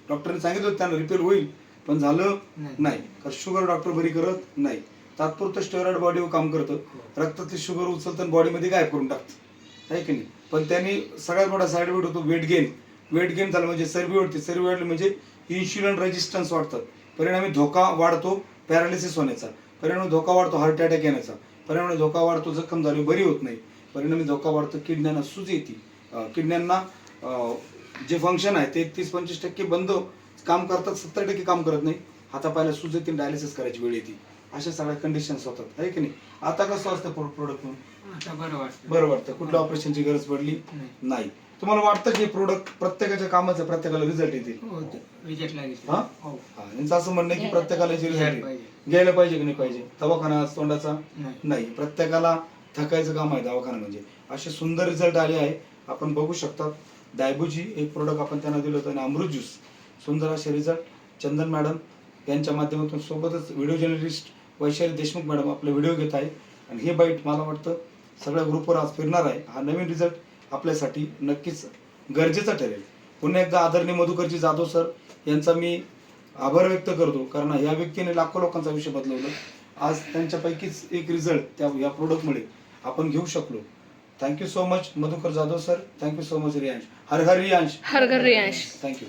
डॉक्टरने सांगितलं होतं त्यांना रिपेअर होईल, पण झालं नाही. कारण शुगर डॉक्टर बरी करत नाही. तात्पुरतं स्टेरॉइड बॉडीवर काम करतं, रक्तातली शुगर उचलतं आणि बॉडीमध्ये गायब करून टाकतं, आहे की नाही. पण त्यांनी सगळ्यात मोठा साईड इफेक्ट होतो वेट गेन झालं म्हणजे चरबी वाढते, चरबी वाढली म्हणजे इन्शुलिन रेजिस्टन्स वाढतात, परिणामी धोका वाढतो पॅरालिसिस होण्याचा, परिणामी धोका वाढतो हार्ट अटॅक येण्याचा, परिणामी धोका वाढतो जखम झाली बरी होत नाही, परिणामी धोका वाढतो किडन्यांना सूज येते, किडन्यांना जे फंक्शन आहे ते 30-25% बंद काम करतात, 70% काम करत नाही, हातापायला सूज येते, डायलिसिस करायची वेळ येते, अशा सगळ्या कंडिशन्स होतात, आहे की नाही. आता कसं असतं प्रोडक्ट म्हणून बरं वाटतं, कुठल्या ऑपरेशनची गरज पडली नाही. तुम्हाला वाटतं की प्रोडक्ट प्रत्येकाच्या कामाचं प्रत्येकाला रिझल्ट येतील? यांचं असं म्हणणं की प्रत्येकाला रिझल्ट घ्यायला पाहिजे की नाही पाहिजे. दवाखाना तोंडाचा नाही, प्रत्येकाला थकायचं काम आहे दवाखाना म्हणजे. असे सुंदर रिझल्ट आले आहे, आपण बघू शकता. डायबूजी एक प्रोडक्ट आपण त्यांना दिलं होतं आणि अमृत ज्यूस, सुंदर असे रिझल्ट. चंदन मॅडम यांच्या माध्यमातून, सोबतच video journalist Vaishali Deshmukh madam आपले व्हिडिओ घेत आहे. आणि हे बाईट मला वाटतं सगळ्या ग्रुपवर आज फिरणार आहे. हा नवीन रिझल्ट आपल्यासाठी नक्कीच गरजेचा ठरेल. पुन्हा एकदा आदरणीय मधुकरजी जाधव सर यांचा मी आभार व्यक्त करतो, कारण या व्यक्तीने लाखो लोकांचं आयुष्य बदलवलं. आज त्यांच्यापैकीच एक रिझल्ट या प्रोडक्टमुळे आपण घेऊ शकलो. Thank you so much Madhukar Jadhav sir, thank you so much Riyansh. हर हर रियांश. हर घर रियांश. थँक्यू.